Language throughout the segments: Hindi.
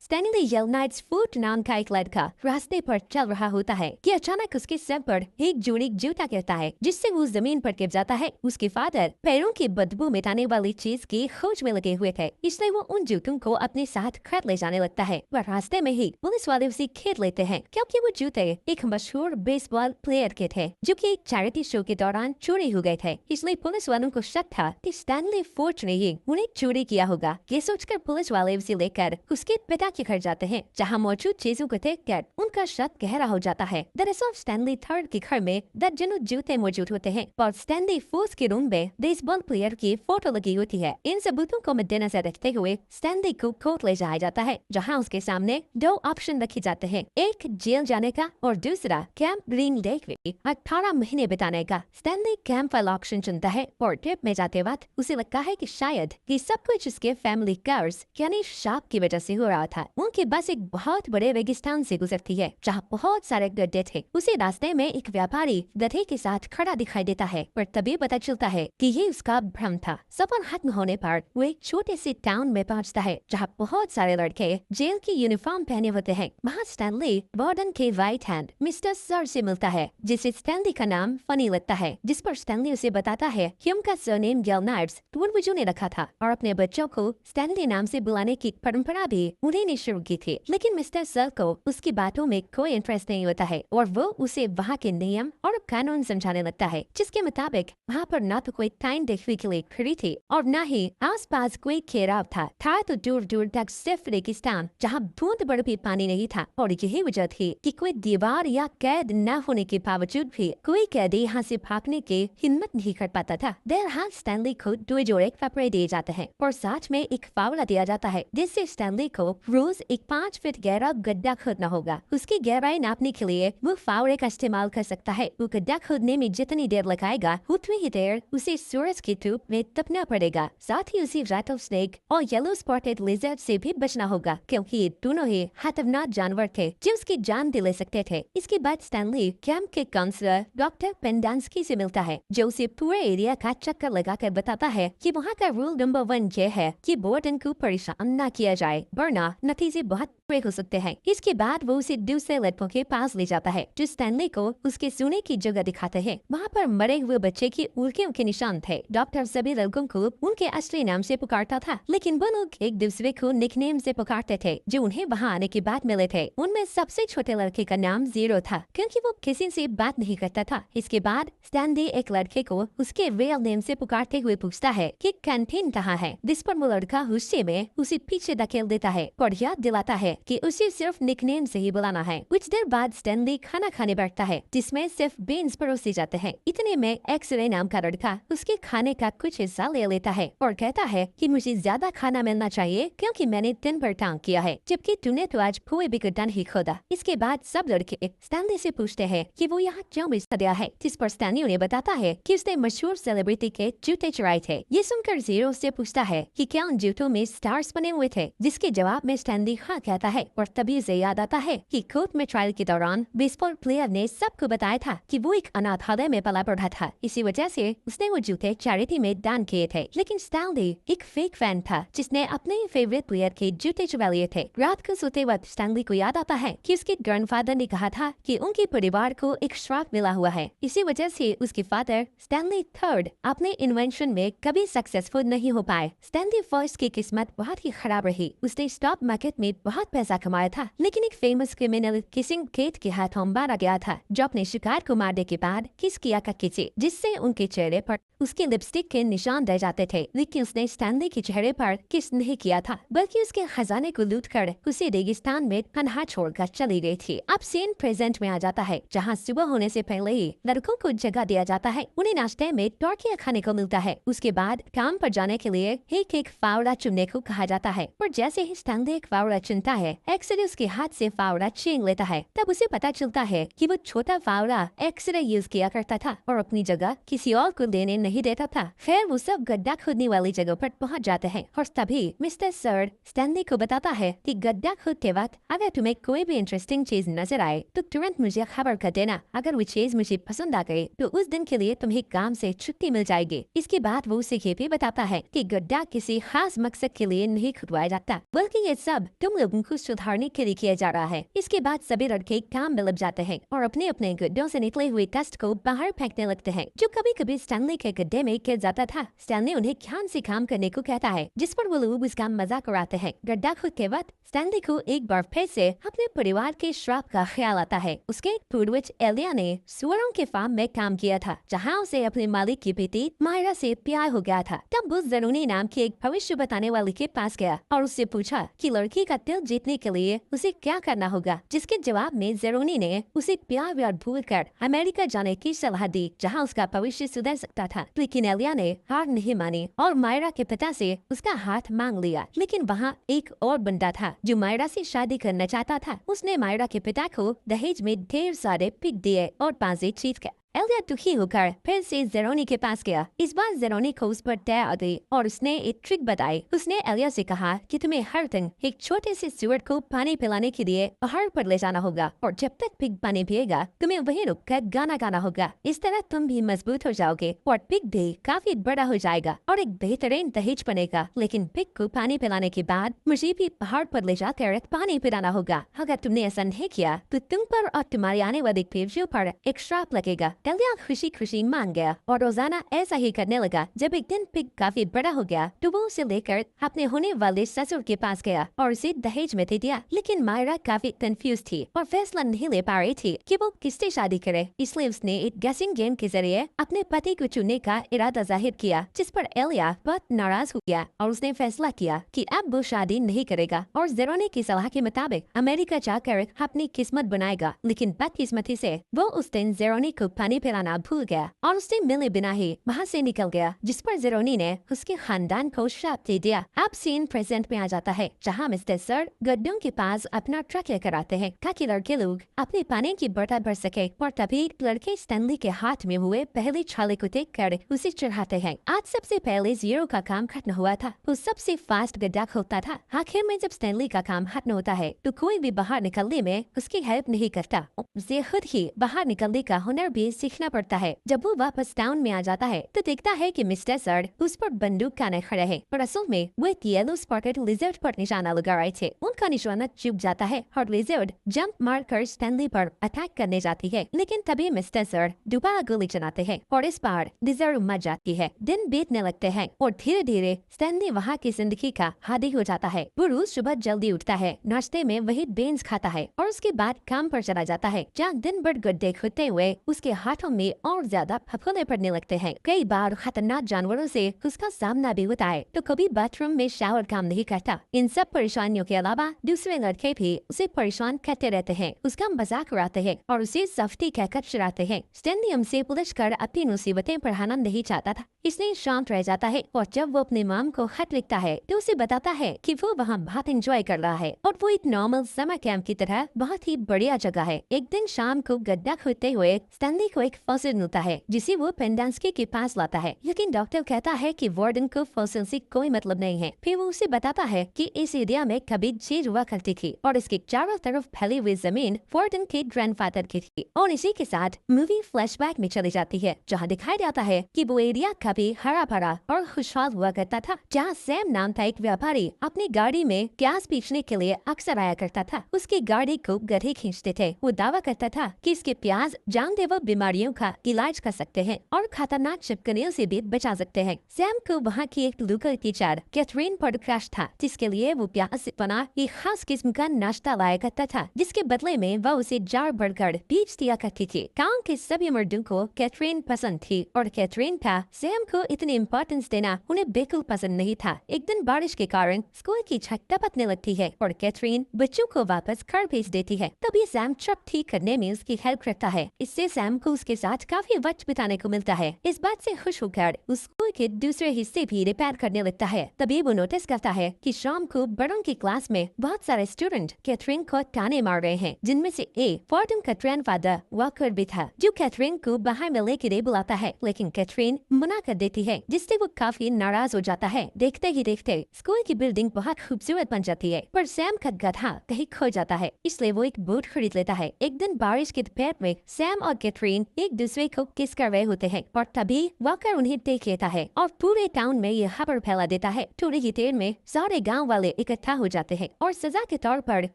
स्टैनली येलनाइट्स फूट नाम का एक लड़का रास्ते पर चल रहा होता है कि अचानक उसके सर पर एक जोड़ी जूता गिरता है, जिससे वो जमीन पर गिर जाता है। उसके फादर पैरों की बदबू मिटाने वाली चीज की खोज में लगे हुए थे, इसलिए वो उन जूतों को अपने साथ खरीद ले जाने लगता है। पर रास्ते में ही पुलिस वाले उसे घेर लेते हैं, क्योंकि वो जूते एक मशहूर बेसबॉल प्लेयर के थे, जो कि एक चैरिटी शो के दौरान चोरी हो गए थे। इसलिए पुलिस वालों को शक था कि स्टैनली फोर्ट ने ही उन्हें चोरी किया होगा। ये सोचकर पुलिस वाले उसे लेकर उसके पिता के घर जाते हैं, जहाँ मौजूद चीजों को देखकर उनका शक गहरा हो जाता है। दरअसल स्टैनली थर्ड के घर में दर्जनों जूते मौजूद होते हैं और स्टैनली फोर्थ के रूम में बेसबॉल प्लेयर की फोटो लगी होती है। इन सबूतों को मद्देनजर रखते हुए स्टैनली को कोर्ट ले जाया जाता है, जहाँ उसके सामने दो ऑप्शन रखे जाते हैं, एक जेल जाने का और दूसरा कैंप ग्रीन लेक में 18 महीने बिताने का। स्टैनली कैंप वाला ऑप्शन चुनता है और ट्रिप में जाते वक्त उसे लगता है कि शायद ये सब कुछ उसके फैमिली कर्ज यानी शाप की वजह से हो रहा था। उनकी बस एक बहुत बड़े रेगिस्तान से गुजरती है, जहाँ बहुत सारे गड्ढे थे। उसे रास्ते में एक व्यापारी गधे के साथ खड़ा दिखाई देता है, पर तभी पता चलता है कि ये उसका भ्रम था। सफर खत्म होने पर वो एक छोटे से टाउन में पहुंचता है, जहाँ बहुत सारे लड़के जेल की यूनिफॉर्म पहने होते हैं। वहाँ स्टैनली वार्डन के राइट हैंड मिस्टर सर से मिलता है, जिसे स्टैनली का नाम फनी लगता है, जिस पर स्टैनली उसे बताता है कि उनका सरनेम येलनाइट्स पूर्वजों ने रखा था और अपने बच्चों को स्टैनली नाम से बुलाने की परंपरा भी उन्हीं ने शुरू की थी। लेकिन मिस्टर सर को उसकी बातों में कोई इंटरेस्ट नहीं होता है और वो उसे वहाँ के नियम और कानून समझाने लगता है, जिसके मुताबिक वहाँ पर न तो कोई टाइम देखने के लिए खड़ी थी और न ही आसपास कोई घेराव था तो दूर दूर तक सिर्फ रेगिस्तान, जहाँ बूंद भर भी पानी नहीं था। और यही वजह थी कि कोई दीवार या कैद न होने के बावजूद भी कोई कैदी यहाँ से भागने की हिम्मत नहीं कर पाता था। बहरहाल स्टैनली को 2 जोड़े कपड़े दिए जाते हैं और साथ में एक फावड़ा दिया जाता है, जिससे स्टैनली को रोज एक 5 फीट गहरा गड्ढा खोदना होगा। उसकी गहराई नापने के लिए वो फावड़े का इस्तेमाल कर सकता है। वो गड्ढा खोदने में जितनी देर लगाएगा उतनी ही देर उसे सूरज की धूप में तपना पड़ेगा। साथ ही उसे रैटल स्नेक और येलो स्पॉटेड लिजर्ड से भी बचना होगा, क्योंकि ये दोनों ही खतरनाक जानवर थे जो उसकी जान दे ले सकते थे। इसके बाद स्टैनली कैंप के काउंसलर डॉक्टर पेंडांस्की से मिलता है, जो उसे पूरे एरिया का चक्कर लगाकर बताता है कि वहाँ का रूल नंबर 1 ये है कि वार्डन को परेशान न किया जाए, वरना नतीजे बहुत बुरे हो सकते हैं। इसके बाद वो उसे दूसरे लड़कों के पास ले जाता है, जो स्टैनली को उसके सोने की जगह दिखाते हैं। वहाँ पर मरे हुए बच्चे की उल्टियों के निशान थे। डॉक्टर सभी लड़कों को उनके असली नाम से पुकारता था, लेकिन वो लोग एक दूसरे को निकनेम से पुकारते थे, जो उन्हें वहाँ आने के बाद मिले थे। उनमें सबसे छोटे लड़के का नाम जीरो था, क्योंकि वो किसी से बात नहीं करता था। इसके बाद स्टैनली एक लड़के को उसके रियल नेम से पुकारते हुए पूछता है कि कैंटीन कहाँ है, जिस पर वो लड़का गुस्से में उसे पीछे धकेल देता है और याद दिलाता है कि उसे सिर्फ निकनेम से ही बुलाना है। कुछ देर बाद स्टैनली खाना खाने बैठता है, जिसमें सिर्फ बीन्स परोसे जाते हैं। इतने में एक्सरे नाम का लड़का उसके खाने का कुछ हिस्सा ले लेता है और कहता है कि मुझे ज्यादा खाना मिलना चाहिए, क्योंकि मैंने दिन भर काम किया है, जबकि तूने तो आज कोई भी गड्ढा नहीं खोदा। इसके बाद सब लड़के स्टैनली से पूछते हैं कि वो यहाँ क्यों मिस गया है, जिस पर स्टैनली उन्हें बताता है कि उसने मशहूर सेलिब्रिटी के जूते चुराए थे। ये सुनकर जीरो से पूछता है कि क्या उन जूतों में स्टार्स बने हुए थे, जिसके जवाब में स्टैनली हाँ कहता है। और तभी उसे याद आता है कि कोर्ट में ट्रायल के दौरान बेसबॉल प्लेयर ने सबको बताया था कि वो एक अनाथालय में पला बढ़ा था, इसी वजह से उसने वो जूते चैरिटी में दान किए थे। लेकिन स्टैनली एक फेक फैन था, जिसने अपने फेवरेट प्लेयर के जूते चुरा लिए थे। रात को सोते वक्त स्टैनली को याद आता है कि उसके ग्रैंडफादर ने कहा था कि उनके परिवार को एक श्राप मिला हुआ है, इसी वजह से उसके फादर स्टैनली थर्ड अपने इन्वेंशन में कभी सक्सेसफुल नहीं हो पाए। स्टैनली फर्स्ट की किस्मत बहुत ही खराब रही। उसने स्टॉक मार्केट में बहुत पैसा कमाया था, लेकिन एक फेमस क्रिमिनल किसिंग केट के हाथों मारा गया था, जो अपने शिकार को मारने के बाद किस किया करती थी, जिससे उनके चेहरे पर उसके लिपस्टिक के निशान रह जाते थे। लेकिन उसने स्टैनली के चेहरे पर किस नहीं किया था, बल्कि उसके खजाने को लूट कर उसे रेगिस्तान में तन्हा छोड़कर चली गई थी। अब सीन प्रेजेंट में आ जाता है, जहाँ सुबह होने से पहले ही लड़कों को जगह दिया जाता है। उन्हें नाश्ते में टॉर्टिया खाने को मिलता है। उसके बाद काम पर जाने के लिए एक एक फावड़ा चुनने को कहा जाता है, और जैसे ही स्टैनली एक फावड़ा चुनता है, एक्सरे उसके हाथ से फावड़ा छीन लेता है। तब उसे पता चलता है कि वो छोटा फावड़ा एक्सरे यूज किया करता था और अपनी जगह किसी और को देने नहीं देता था। फिर वो सब गड्ढा खोदने वाली जगह पर पहुंच जाते हैं और तभी मिस्टर सर स्टैनली को बताता है कि गड्ढा खोदते वक्त अगर तुम्हें कोई भी इंटरेस्टिंग चीज नजर आए तो तुरंत मुझे खबर कर देना। अगर वो चीज मुझे पसंद आ गई तो उस दिन के लिए तुम्हें काम से छुट्टी मिल जाएगी। इसके बाद वो उसे ये भी बताता है कि गड्ढा किसी खास मकसद के लिए नहीं खुदवाया जाता, बल्कि ये सब सब तुम लोगों को सुधारने के लिए किया जा रहा है। इसके बाद सभी लड़के काम में लग जाते हैं और अपने अपने गड्ढों से निकले हुए टेस्ट को बाहर फेंकने लगते हैं, जो कभी कभी स्टैनली के गड्ढे में गिर जाता था। स्टैनली उन्हें ध्यान से काम करने को कहता है, जिस पर वो लोग उसका मजाक उड़ाते हैं। गड्ढा खुद के वक्त स्टैनली को एक बार फिर से अपने परिवार के श्राप का ख्याल आता है। उसके पूर्वज एलिया ने सुअरों के फार्म में काम किया था, जहाँ उसे अपने मालिक की बेटी मायरा से प्यार हो गया था। तब वो ज़रूनी नाम की एक भविष्य बताने वाले के पास गया और उससे पूछा कि लड़की का दिल जीतने के लिए उसे क्या करना होगा, जिसके जवाब में ज़रूनी ने उसे प्यार व्यार भूल कर अमेरिका जाने की सलाह दी, जहाँ उसका भविष्य सुधर सकता था। लेकिन एलिया ने हार नहीं मानी और मायरा के पिता से उसका हाथ मांग लिया। लेकिन वहाँ एक और बंदा था जो मायरा से शादी करना चाहता था। उसने मायरा के पिता को दहेज में ढेर सारे पिक दिए और पांजे जीत गया। एलिया दुखी होकर फिर से जेरोनी के पास गया। इस बार जेरोनी को उस पर दया आ गई और उसने एक ट्रिक बताई। उसने एलिया से कहा कि तुम्हें हर दिन एक छोटे से सुअर को पानी पिलाने के लिए पहाड़ पर ले जाना होगा और जब तक पिग पानी पिएगा तुम्हें वहीं रुककर गाना गाना होगा। इस तरह तुम भी मजबूत हो जाओगे और पिग भी काफी बड़ा हो जाएगा और एक बेहतरीन दहेज बनेगा। लेकिन पिग को पानी पिलाने के बाद मुझे भी पहाड़ पर ले जाकर पानी पिलाना होगा। अगर तुमने ऐसा नहीं किया तो तुम पर और तुम्हारे आने वाले पीढ़ियों पर एक श्राप लगेगा। एलिया खुशी खुशी मान गया और रोजाना ऐसा ही करने लगा। जब एक दिन पिग काफी बड़ा हो गया तो वो उसे लेकर अपने होने वाले ससुर के पास गया और उसे दहेज में दे दिया। लेकिन मायरा काफी कंफ्यूज थी और फैसला नहीं ले पा रही थी कि वो किससे शादी करे। इसलिए उसने एक गेसिंग गेम के जरिए अपने पति को चुनने का इरादा जाहिर किया, जिस पर एलिया बहुत नाराज हो गया और उसने फैसला किया कि अब वो शादी नहीं करेगा और जेरोनी की सलाह के मुताबिक अमेरिका जाकर अपनी किस्मत बनाएगा। लेकिन बदकिस्मती से वो उस दिन जेरोनी को पानी पिलाना भूल गया और उससे मिले बिना ही वहाँ से निकल गया, जिस पर जेरोनी ने उसके खानदान को श्राप दे दिया। अब सीन प्रेजेंट में आ जाता है, जहाँ मिस्टर सर गड्ढों के पास अपना ट्रक लेकर आते हैं ताकि लड़के लोग अपने पानी की बोतल भर सके। और तभी लड़के स्टैनली के हाथ में हुए पहले छाले को देख कर उसे चढ़ाते हैं। आज सबसे पहले जीरो का काम खत्म हुआ था। वो सबसे फास्ट गड्ढा खोदता था। आखिर में जब स्टैनली का काम खत्म होता है तो कोई भी बाहर निकलने में उसकी हेल्प नहीं करता। उसे खुद ही बाहर निकलने का हुनर भी सीखना पड़ता है। जब वो वापस टाउन में आ जाता है तो देखता है कि मिस्टर सर उस पर बंदूक काने खड़े हैं, पर असल में वो एक येलो स्पॉटेड लिजर्ड पर निशाना लगा रहे थे। उनका निशाना चुप जाता है और लिजर्ड जंप मारकर स्टैनली पर अटैक करने जाती है। लेकिन तभी मिस्टर सर दोबारा गोली चलाते हैं और इस बार लिजर्ड मर जाती है। दिन बीतने लगते हैं और धीरे धीरे स्टैनली वहाँ की जिंदगी का आदी हो जाता है। वो रोज सुबह जल्दी उठता है, नाश्ते में वही बीन्स खाता है और उसके बाद काम पर चला जाता है, जहाँ दिन भर गड्ढे खोदते हुए उसके हाथों में और ज्यादा फफूंदे पड़ने लगते हैं। कई बार खतरनाक जानवरों से उसका सामना भी होता है, तो कभी बाथरूम में शावर काम नहीं करता। इन सब परेशानियों के अलावा दूसरे लड़के भी उसे परेशान करते रहते हैं, उसका मजाक उड़ाते हैं और उसे सफ्ती कहकर चिढ़ाते हैं। स्टैनली हमसे पुलिस कर अपनी मुसीबतें बढ़ाना नहीं चाहता था, इसलिए शांत रह जाता है और जब वो अपने माम को खत लिखता है तो उसे बताता है कि वो वहाँ बहुत एंजॉय कर रहा है और वो एक नॉर्मल समर कैंप की तरह बहुत ही बढ़िया जगह है। एक दिन शाम को गड्ढा खोदते हुए स्टैनली को एक फॉसिल मिलता है, जिसे वो पेंडांस्की के पास लाता है। लेकिन डॉक्टर कहता है कि वार्डन को फॉसिल से कोई मतलब नहीं है। फिर वो उसे बताता है कि इस एरिया में कभी झील हुआ करती थी और इसके चारों तरफ फैली हुई जमीन वार्डन के ग्रैंडफादर की थी। और इसी के साथ मूवी फ्लैशबैक में चली जाती है, जहाँ दिखाई जाता है कि वो एरिया कभी हरा भरा और खुशहाल हुआ करता था, जहाँ सैम नाम का एक व्यापारी अपनी गाड़ी में प्याज बेचने के लिए अक्सर आया करता था। उसकी गाड़ी को गधे खींचते थे। वो दावा करता था कि इसके प्याज जानलेवा बीमारियों का इलाज कर सकते हैं और खतरनाक चिपकलियों से भी बचा सकते हैं। सैम को वहाँ की एक लोकल टीचर कैथरीन पर क्रश था, जिसके लिए वो प्याज से बना एक खास किस्म का नाश्ता लाया करता था, जिसके बदले में वह उसे जार भरकर बेच दिया करती थी। गाँव के सभी मर्दों को कैथरीन पसंद थी और कैथरीन का सैम को इतनी इम्पोर्टेंस देना उन्हें बिल्कुल पसंद नहीं था। एक दिन बारिश के कारण स्कूल की छत टपकने लगती है और कैथरीन बच्चों को वापस घर भेज देती है। तभी सैम छत ठीक करने में उसकी हेल्प करता है। इससे सैम को उसके साथ काफी वक्त बिताने को मिलता है। इस बात से खुश होकर उस स्कूल के दूसरे हिस्से भी रिपेयर करने लगता है। तभी वो नोटिस करता है कि शाम को बड़ों की क्लास में बहुत सारे स्टूडेंट कैथरीन को ताने मार रहे हैं, जिनमें से एक वार्डन का ग्रैंडफादर वॉकर भी था, जो कैथरीन को बाहर मिलने के लिए बुलाता है। लेकिन कैथरीन मना कर देती है, जिससे वो काफी नाराज हो जाता है। देखते ही देखते स्कूल की बिल्डिंग बहुत खूबसूरत बन जाती है, पर सैम का गधा कहीं खो जाता है, इसलिए वो एक बोट खरीद लेता है। एक दिन बारिश के दोपहर में सैम और कैथरीन कैथरीन एक दूसरे को किस कर रहे होते हैं और तभी वॉकर उन्हें देख लेता है और पूरे टाउन में ये खबर फैला देता है। थोड़ी ही देर में सारे गांव वाले इकट्ठा हो जाते हैं और सजा के तौर पर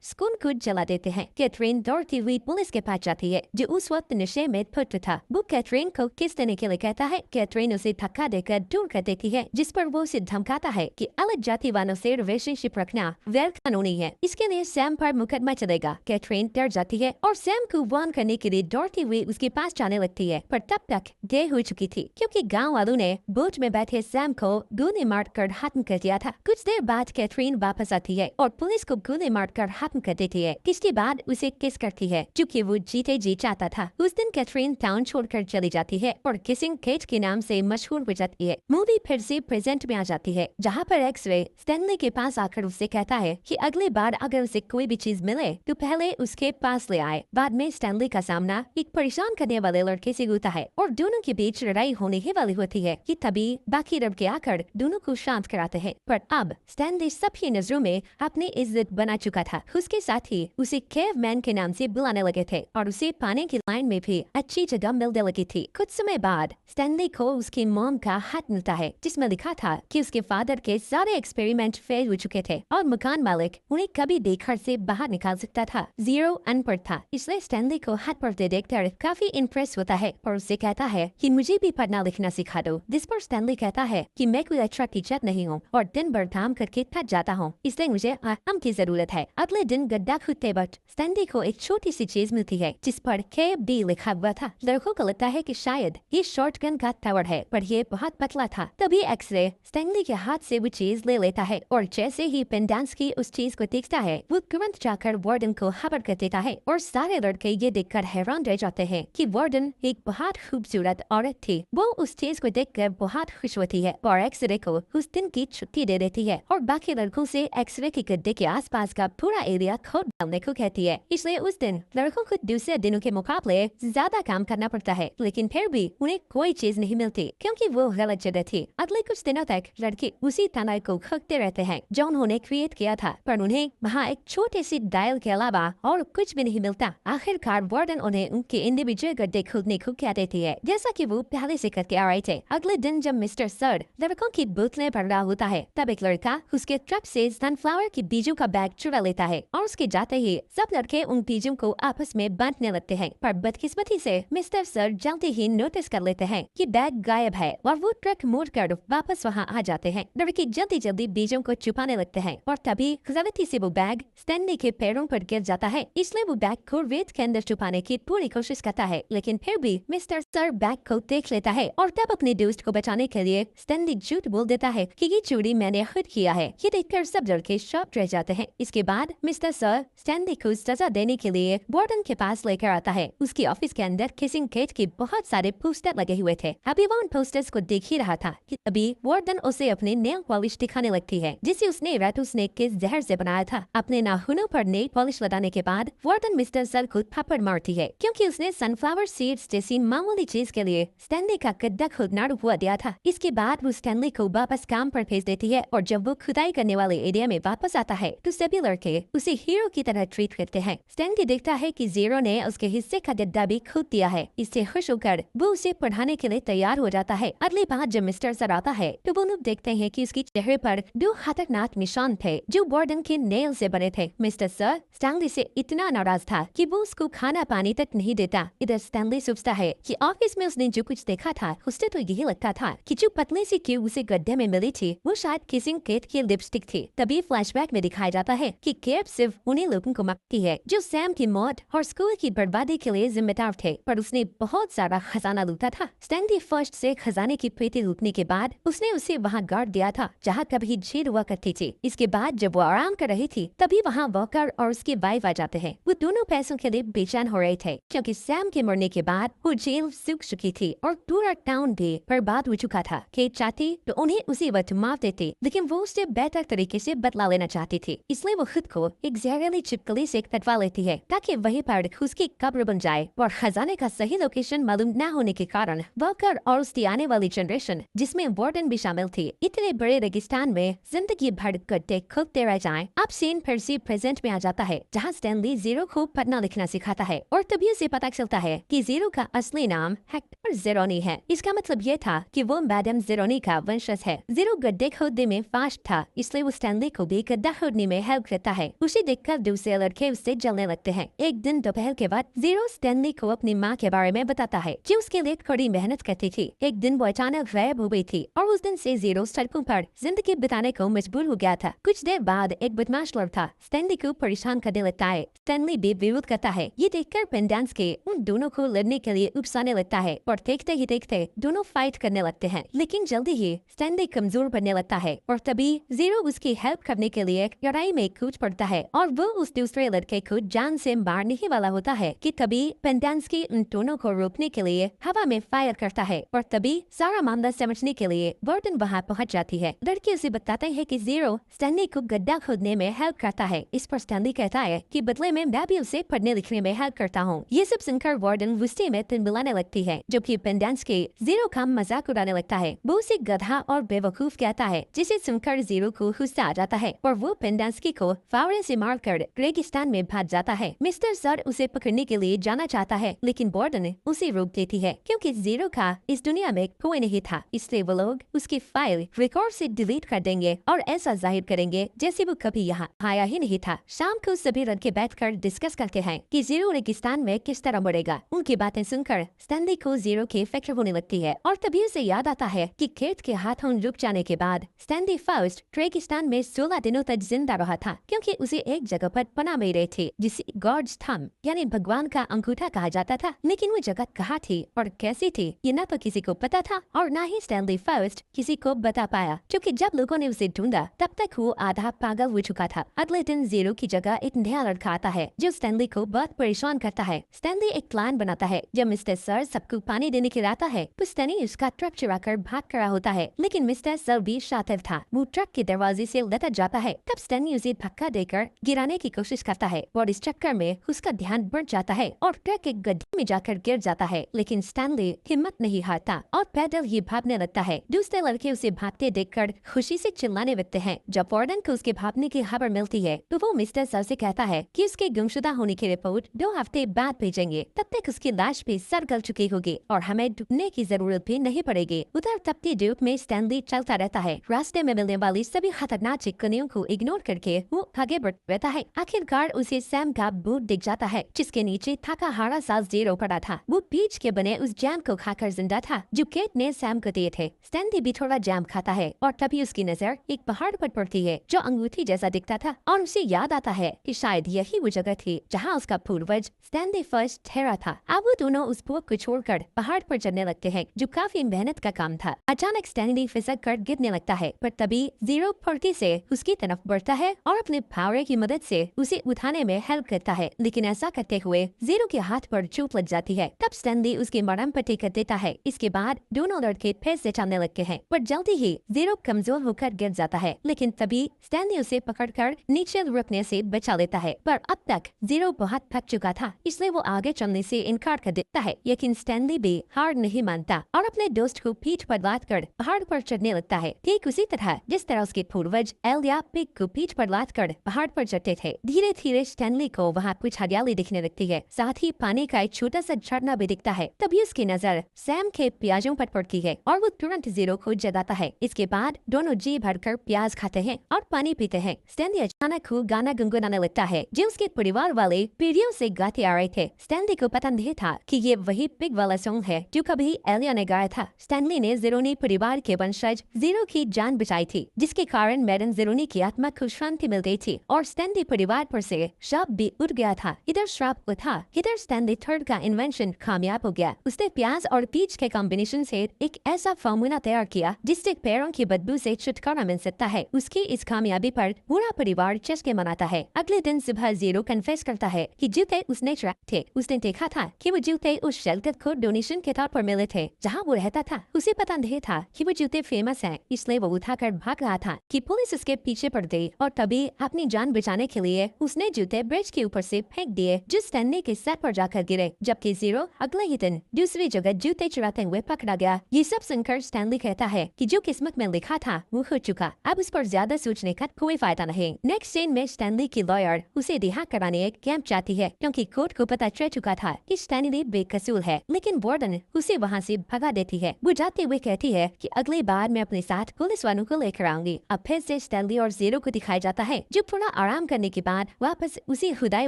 स्कूल कूद जला देते हैं। कैथरीन दौड़ती हुई पुलिस के पास जाती है जो उस वक्त नशे में धुत था। वो कैथरीन को किस देने के लिए कहता है। कैथरीन उसे धक्का देकर दूर कर देती है जिस पर वो उसे धमकाता है कि अलग जाति वालों से रिलेशनशिप रखना गैर कानूनी है, इसके लिए सैम पर मुकदमा चलेगा। कैथरीन डर जाती है और सैम को वार्न करने के लिए दौड़ती हुई उसके पास जाने लगती है, पर तब तक देर हो चुकी थी क्योंकि गांव वालों ने बोट में बैठे सैम को गोली मारकर खत्म कर दिया था। कुछ देर बाद कैथरीन वापस आती है और पुलिस को गोली मारकर खत्म कर देती है। इसके बाद उसे किस करती है जो कि वो जीते जी चाहता था। उस दिन कैथरीन टाउन छोड़कर चली जाती है और किसिंग केट के नाम से मशहूर हो जाती है। मूवी फिर से प्रेजेंट में आ जाती है जहाँ पर एक्स-रे स्टैनली के पास आकर उससे कहता है कि अगली बार अगर उसे कोई भी चीज मिले तो पहले उसके पास ले आए। बाद में स्टैनली का सामना एक परेशान करने वाले लड़के से होता है और दोनों के बीच लड़ाई होने ही वाली होती है कि तभी बाकी लड़के आकर दोनों को शांत कराते हैं। पर अब स्टैनली सबकी नजरों में अपनी इज्जत बना चुका था। उसके साथ ही उसे केवमैन के नाम से बुलाने लगे थे और उसे पाने की लाइन में भी अच्छी जगह मिलने लगी थी। कुछ समय बाद स्टैनली को उसकी मॉम का खत मिलता है जिसमें लिखा था कि उसके फादर के सारे एक्सपेरिमेंट फेल हो चुके थे और मकान मालिक उन्हें कभी भी घर से बाहर निकाल सकता था। जीरो अनपढ़ था, इसलिए स्टैनली को खत पढ़ते देखकर काफी इम्प्रेस होता है और उससे कहता है कि मुझे भी पढ़ना लिखना सिखा दो। जिस पर स्टैनली कहता है कि मैं कोई अच्छा टीचर नहीं हूँ और दिन भर काम करके थक जाता हूँ, इसलिए मुझे आराम की जरूरत है। अगले दिन गड्ढा खुदते वक्त स्टैनली को एक छोटी सी चीज मिलती है जिस पर KFD लिखा हुआ था। लड़कों को लगता है कि शायद ये शॉटगन का टावर है, पर ये बहुत पतला था। तभी एक्स-रे स्टैनली के हाथ से वो चीज ले लेता है और जैसे ही पेंडांस्की उस चीज को देखता है वो तुरंत जाकर वार्डन को खबर कर देता है और सारे लड़के ये देखकर हैरान रह जाते हैं कि वार्डन एक बहुत खूबसूरत औरत थी। वो उस चीज को देखकर बहुत खुश होती है और एक्स-रे को उस दिन की छुट्टी दे देती है और बाकी लड़कों से एक्स-रे के गड्ढे के आसपास का पूरा एरिया खोद डालने को कहती है। इसलिए उस दिन लड़कों को दूसरे दिनों के मुकाबले ज्यादा काम करना पड़ता है, लेकिन फिर भी उन्हें कोई चीज नहीं मिलती क्योंकि वो गलत जगह थी। अगले कुछ दिनों तक लड़के उसी टनल को खोदते रहते हैं जो उन्होंने क्रिएट किया था, पर उन्हें वहाँ एक छोटे सी डायल के अलावा और कुछ भी नहीं मिलता। आखिरकार वार्डन उन्हें उनके इंडिविजुअल गड्ढे खोदने को कह देती है जैसा कि वो पहले से करके आ रहे थे। अगले दिन जब मिस्टर सर लड़कों की बोतलें भर रहा होता है तब एक लड़का उसके ट्रक से सनफ्लावर के बीजों का बैग चुरा लेता है और उसके जाते ही सब लड़के उन बीजों को आपस में बांटने लगते हैं। पर बदकिस्मती से मिस्टर सर जल्दी ही नोटिस कर लेते हैं कि बैग गायब है और वो ट्रक मोड़कर वापस वहाँ आ जाते हैं। लड़के जल्दी जल्दी बीजों को छुपाने लगते हैं और तभी गलती से वो बैग स्टैनली के पैरों पर गिर जाता है। इसलिए वो बैग को रेत के अंदर छुपाने की पूरी कोशिश करता है, लेकिन फिर भी मिस्टर सर बैग को देख लेता है और तब अपने दोस्त को बचाने के लिए स्टैनली झूठ बोल देता है कि ये चोरी मैंने खुद किया है। ये देखकर सब लड़के शॉक रह जाते हैं। इसके बाद मिस्टर सर स्टैनली को सजा देने के लिए वार्डन के पास लेकर आता है। उसकी ऑफिस के अंदर किसिंग केट के बहुत सारे पोस्टर लगे हुए थे। अभी वो उन पोस्टर्स को देख ही रहा था कि अभी वार्डन उसे अपने नेल पॉलिश दिखाने लगती है जिसे उसने रेटो स्नेक के जहर से बनाया था। अपने नाखूनों पर नेल पॉलिश लगाने के बाद वार्डन मिस्टर सर को थप्पड़ मारती है क्योंकि उसने सनफ्लावर सीड्स जैसी मामूली चीज के लिए स्टैनली का गड्ढा खोदना रुकवा दिया था। इसके बाद वो स्टैनली को वापस काम पर भेज देती है और जब वो खुदाई करने वाले एरिया में वापस आता है तो सभी लड़के उसे हीरो की तरह ट्रीट करते हैं। स्टैनली देखता है कि जीरो ने उसके हिस्से का गड्ढा भी खोद दिया है। इससे खुश होकर वो उसे पढ़ाने के लिए तैयार हो जाता है। अगली बार जब मिस्टर सर आता है तो वो लोग देखते हैं कि उसके चेहरे पर 2 खतरनाक निशान थे जो वार्डन के नेल से बने थे। मिस्टर सर स्टैनली से इतना नाराज था कि वो उसको खाना पानी तक नहीं देता। इधर स्टैनली सोचता है कि ऑफिस में उसने जो कुछ देखा था उससे तो यही लगता था कि जो पतली सी क्यूब उसे गड्ढे में मिली थी वो शायद किसिंग केट की लिपस्टिक थी। तभी फ्लैशबैक में दिखाया जाता है कि केट सिर्फ उन्हीं लोगों को मारती है जो सैम की मौत और स्कूल की बर्बादी के लिए जिम्मेदार थे, पर उसने बहुत सारा खजाना लूटा था। स्टैनली फर्स्ट से खजाने की पेटी लूटने के बाद उसने उसे वहाँ गाड़ दिया था जहाँ कभी झील हुआ करती थी। इसके बाद जब वो आराम कर रही थी तभी वहाँ वॉकर और उसके वाइफ आ जाते हैं। वो दोनों पैसों के लिए बेचैन हो रहे थे क्योंकि सैम के मरने के बाद वो जेल सूख चुकी थी और पूरा टाउन भी बर्बाद हो चुका था। केट चाहती तो उन्हें उसी वक्त माफ देती, लेकिन वो उससे बेहतर तरीके से बदला लेना चाहती थी। इसलिए वो खुद को एक जहरीली छिपकली से कटवा लेती है ताकि वहीं पर उसकी कब्र बन जाए और खजाने का सही लोकेशन मालूम न होने के कारण वॉकर और उसकी आने वाली जनरेशन जिसमें वार्डन भी शामिल थी इतने बड़े रेगिस्तान में जिंदगी भर गड्ढे खोदते रह जाएं। अब सीन फिर से प्रेजेंट में आ जाता है जहाँ स्टैनली जीरो को पढ़ना लिखना सिखाता है और तभी उसे पता चलता है कि कि जीरो का असली नाम हेक्टर जेरोनी है। इसका मतलब ये था कि वो मैडम जेरोनी का वंशज है। जीरो गड्ढे खोदने में फास्ट था, इसलिए वो स्टैनली को भी गड्ढा खोदने में हेल्प करता है। उसे देखकर दूसरे लड़के उससे जलने लगते हैं। एक दिन दोपहर के बाद जीरो स्टैनली को अपनी माँ के बारे में बताता है जो उसके लिए कड़ी मेहनत करती थी। एक दिन वो अचानक गायब हो गई थी और उस दिन से जीरो सड़कों पर जिंदगी बिताने को मजबूर हो गया था। कुछ देर बाद एक बदमाश लड़का स्टैनली को परेशान करने लगता है। स्टैनली भी विरोध करता है। ये देखकर पेंडेंस के उन दोनों को लड़ने के लिए उकसाने लगता है और देखते ही देखते दोनों फाइट करने लगते हैं। लेकिन जल्दी ही स्टैनली कमजोर पड़ने लगता है और तभी जीरो उसकी हेल्प करने के लिए लड़ाई में कूद पड़ता है और वो उस दूसरे लड़के को जान से मारने ही वाला होता है कि तभी पेंडेंस की उन दोनों को रोकने के लिए हवा में फायर करता है और तभी सारा मामला समझने के लिए वार्डन वहाँ पहुँच जाती है। लड़के उसे बताते हैं कि जीरो स्टैनली को गड्ढा खोदने में हेल्प करता है। इस पर स्टैनली कहता है कि बदले में मैं भी उसे पढ़ने लिखने में हेल्प करता हूँ। ये सब सुनकर वार्डन गुस्से में तिलमिलाने लगती है, जबकि पेंडेंस के जीरो का मजाक उड़ाने लगता है। वो उसे गधा और बेवकूफ कहता है, जिसे सुनकर जीरो को गुस्सा आ जाता है और वो पेंडेंस्की को फावड़े से मारकर रेगिस्तान में भाग जाता है। मिस्टर सर उसे पकड़ने के लिए जाना चाहता है, लेकिन वार्डन उसे रोक देती है क्योंकि जीरो का इस दुनिया में कोई नहीं था। इसलिए वो लोग उसकी फाइल रिकॉर्ड से डिलीट कर देंगे और ऐसा जाहिर करेंगे जैसे वो कभी यहाँ आया ही नहीं था। शाम को सभी लड़के बैठकर डिस्कस करते हैं कि जीरो रेगिस्तान में किस तरह मरेगा। उनकी बातें सुनकर स्टैनली को जीरो की फिक्र होने लगती है और तभी उसे याद आता है कि केट के हाथों रुक जाने के बाद स्टैनली फर्स्ट रेगिस्तान में 16 दिनों तक जिंदा रहा था, क्योंकि उसे एक जगह पर पनाह मिल रही थी जिसे गॉड्स थंब यानी भगवान का अंगूठा कहा जाता था। लेकिन वो जगह कहाँ थी और कैसी थी ये न तो किसी को पता था और न ही स्टैनली फर्स्ट किसी को बता पाया, क्योंकि जब लोगों ने उसे ढूंढा तब तक वो आधा पागल हो चुका था। अगले दिन जीरो की जगह एक नया लड़का आता है जो स्टैनली को बहुत परेशान करता है। स्टैनली एक प्लान बनाता है। जब मिस्टर सर सबको पानी देने के लिए आता है तो स्टैनली उसका ट्रक चुरा कर भाग कर होता है, लेकिन मिस्टर सर भी शातिर था। वो ट्रक के दरवाजे से लटक जाता है। तब स्टैनली उसे धक्का देकर गिराने की कोशिश करता है और इस चक्कर में उसका ध्यान बढ़ जाता है और ट्रक एक गड्ढे में जाकर गिर जाता है। लेकिन स्टैनली हिम्मत नहीं हारता और पैदल ही भागने लगता है। दूसरे लड़के उसे भागते देखकर खुशी से चिल्लाने लगते हैं। जब वार्डन को उसके भागने की खबर मिलती है तो वो मिस्टर सर से कहता है कि उसके गुमशुदा होने की रिपोर्ट 2 हफ्ते बाद भेजेंगे। तब तक उसकी लाश भी सड़ गल चुकी होगी और हमें ढूंढने की जरूरत भी नहीं पड़ेगी। उधर तपती धूप में स्टैनली चलता रहता है। रास्ते में मिलने वाली सभी खतरनाक चिकनियों को इग्नोर करके वो आगे बढ़ रहता है। आखिरकार उसे सैम का बूट दिख जाता है जिसके नीचे थका हारा सा जीरो पड़ा था। वो पीच के बने उस जैम को खाकर जिंदा था जो केट ने सैम को दिए थे। स्टैनली भी थोड़ा जैम खाता है और तभी उसकी नजर एक पहाड़ पर पड़ती है जो अंगूठी जैसा दिखता था और उसे याद आता है कि शायद यही वो जगह थी जहाँ उसका पूर्वज स्टैनली फर्स्ट ठहरा था। अब वो दोनों उस भूख को छोड़कर पहाड़ पर चढ़ने लगते हैं जो काफी मेहनत का काम था। अचानक स्टैनली फिसक कर गिरने लगता है, पर तभी जीरो फुर्ती से उसकी तरफ बढ़ता है और अपने फावड़े की मदद से उसे उठाने में हेल्प करता है। लेकिन ऐसा करते हुए जीरो के हाथ पर चोट लग जाती है। तब स्टैनली उसकी मरहम पट्टी कर देता है। इसके बाद दोनों लड़के फिर से चलने लगते हैं, पर जल्दी ही जीरो कमजोर होकर गिर जाता है। लेकिन तभी स्टैनली उसे पकड़कर नीचे रुकने से बचा लेता है, पर अब तक जीरो बहुत थक चुका था, इसलिए वो आगे चलने से इनकार कर देता है। लेकिन स्टैनली भी हार नहीं मानता और अपने दोस्त को पीठ पर लाद कर पहाड़ पर चढ़ने लगता है, ठीक उसी तरह जिस तरह उसके पूर्वज एल या पिग को पीठ पर लाद कर पहाड़ पर चढ़ते थे। धीरे धीरे स्टैनली को वहाँ कुछ हरियाली दिखने लगती है, साथ ही पानी का एक छोटा सा झरना भी दिखता है। तभी उसकी नजर सैम के प्याजों पर पड़ती है और वो तुरंत जीरो को जगाता है। इसके बाद दोनों जी भरकर प्याज खाते हैं और पानी पीते हैं। स्टैनली अचानक खूब गाना गुनगुनाने लगता है जो उसके परिवार वाले पीढ़ियों से गाते आ रहे थे। स्टैनली को पता नहीं था कि ये वही पिग वाला सॉन्ग है जो कभी एलिया ने गाया था। स्टैनली ने जेरोनी परिवार के वंशज जीरो की जान बचाई थी, जिसके कारण मैडम जेरोनी की आत्मा को शांति मिल गई थी और स्टैनली परिवार पर से श्राप भी उठ गया था। इधर श्राप उठा, इधर स्टैनली थर्ड का इन्वेंशन कामयाब हो गया। उसने प्याज और पीच के कॉम्बिनेशन से एक ऐसा फार्मूला तैयार किया जिससे पैरों की बदबू से छुटकारा मिल सकता है। उसकी इस कामयाबी पर पूरा परिवार जश्न मनाता है। अगले दिन सुबह जीरो कन्फेस करता है कि जूते उसने ट्रैक थे। उसने देखा था कि वो जूते उस शेल्टर को डोनेशन के तौर पर मिले थे जहाँ वो रहता था। उसे पता नहीं था कि वो जूते फेमस हैं, इसलिए वो उठाकर भाग रहा था कि पुलिस उसके पीछे पड़ गई और तभी अपनी जान बचाने के लिए उसने जूते ब्रिज के ऊपर से फेंक दिए जो स्टैनली के सर पर जाकर गिरे। जबकि जीरो अगले ही दिन दूसरी जगह जूते चुराते हुए पकड़ा गया। ये सब सुनकर स्टैनली कहता है कि जो किस्मत में लिखा था वो हो चुका, अब उस पर ज्यादा सोचने का कोई फायदा नहीं। नेक्स्ट सीन में स्टैनली की लॉयर उसे रिहा कराने एक कैंप जाती है क्योंकि कोर्ट को पता चल चुका था कि स्टैनली बेकसूर है, लेकिन वार्डन उसे वहाँ से भगा देती है। वो जाते हुए कहती है कि अगली बार मैं अपने साथ पुलिस वालों को लेकर आऊंगी। अब फिर से स्टैनली और जीरो को दिखाया जाता है, जो थोड़ा आराम करने के बाद वापस उसी खुदाई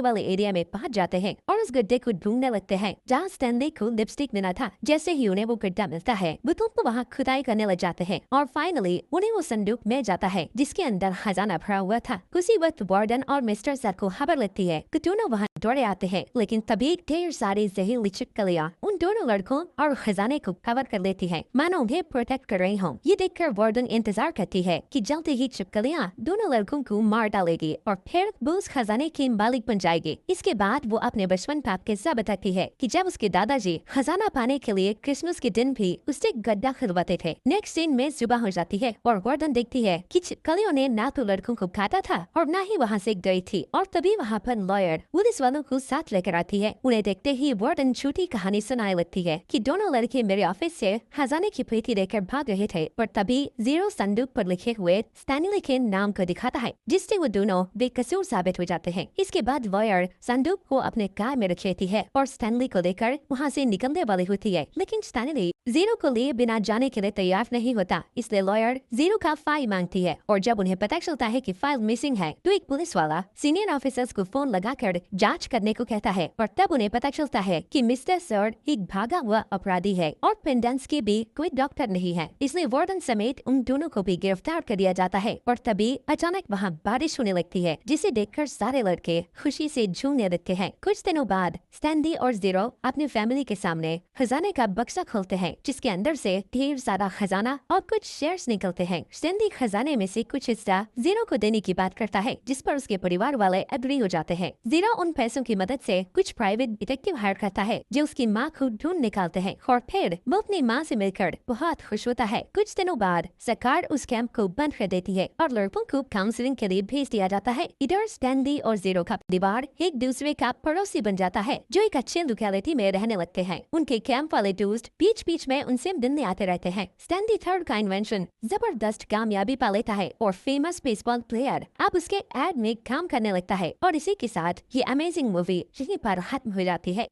वाले एरिया में पहुंच जाते हैं और उस गड्ढे को ढूंढने लगते हैं जहाँ स्टैनली को लिपस्टिक मिला था। जैसे ही उन्हें वो गड्ढा मिलता है, वो दोनों वहाँ खुदाई करने लग जाते हैं और फाइनली उन्हें वो संदूक मिल जाता है जिसके अंदर खजाना भरा हुआ था। उसी वक्त वार्डन और मिस्टर सर को खबर लगती है तो दोनों वहाँ दौड़े आते हैं, लेकिन तभी ढेर सारी जहरीली छिपकलियां उन दोनों लड़कों और खजाने को कवर कर लेती है, मानो उन्हें प्रोटेक्ट कर रही हों। ये देखकर वार्डन इंतजार करती है कि जल्दी ही छिपकलियां दोनों लड़कों को मार डालेगी और फिर वो उस खजाने की मालिक बन जाएगी। इसके बाद वो अपने बचपन का किस्सा बताती है कि जब उसके दादाजी खजाना पाने के लिए क्रिसमस के दिन भी उससे गड्ढा खुदवाते थे। नेक्स्ट सीन में सुबह हो जाती है और वार्डन देखती है कि छिपकलियों ने ना तो लड़कों को काटा था और ना ही वहाँ से गई थी। और तभी वहाँ पर लॉयर पुलिस वालों को साथ लेकर आती है। उन्हें देखते ही वार्डन छोटी कहानी सुनाने लगती है कि दोनों लड़के मेरे ऑफिस से खजाने की पेटी लेकर भाग रहे थे, पर तभी जीरो संदूक पर लिखे हुए स्टैनली के नाम को दिखाता है, जिससे वो दोनों बेकसूर साबित हो जाते हैं। इसके बाद लॉयर संदूक को अपने कार में रख लेती है और स्टैनली को लेकर वहाँ से निकलने वाली होती है, लेकिन स्टैनली जीरो को लिए बिना जाने के लिए तैयार नहीं होता। इसलिए लॉयर जीरो का फाइल मांगती है और जब उन्हें पता चलता है कि फाइल मिसिंग है तो एक पुलिस वाला सीनियर ऑफिसर्स को फोन लगाकर जांच करने को कहता है और तब उन्हें पता चलता है कि मिस्टर सर एक भागा हुआ अपराधी है और पेंडेंस के भी कोई डॉक्टर नहीं है। इसलिए वार्डन समेत उन दोनों को भी गिरफ्तार कर दिया जाता है और तभी अचानक वहाँ बारिश होने लगती है, जिसे देखकर सारे लड़के खुशी से झूमने लगते हैं। कुछ दिनों बाद स्टैनली और जीरो अपने फैमिली के सामने खजाने का बक्सा खोलते हैं, जिसके अंदर से ढेर सारा खजाना और कुछ शेयर्स निकलते हैं। स्टैनली खजाने में से कुछ हिस्सा जीरो को देने की बात करता है, जिस पर उसके परिवार वाले एग्री हो जाते हैं। जीरो उन पैसों की मदद से कुछ प्राइवेट डिटेक्टिव हायर करता है जो उसकी माँ को ढूंढ निकालते हैं और फिर वो अपनी माँ से मिलकर बहुत खुश होता है। कुछ दिनों बाद सरकार उस कैंप को बंद कर देती है और लड़कों को काउंसलिंग के लिए भेज दिया जाता है। इधर स्टैनली और जीरो का परिवार एक दूसरे का पड़ोसी बन जाता है, जो एक अच्छे लोकेलिटी में रहने लगते हैं। उनके कैंप वाले दोस्त बीच बीच में उनसे मिलने आते रहते हैं। स्टैनली थर्ड का इन्वेंशन जबरदस्त कामयाबी पा लेता है और फेमस बेसबॉल प्लेयर अब उसके एड में काम करने लगता है और इसी के साथ ये अमेजिंग मूवी यहीं पर खत्म हो जाती है।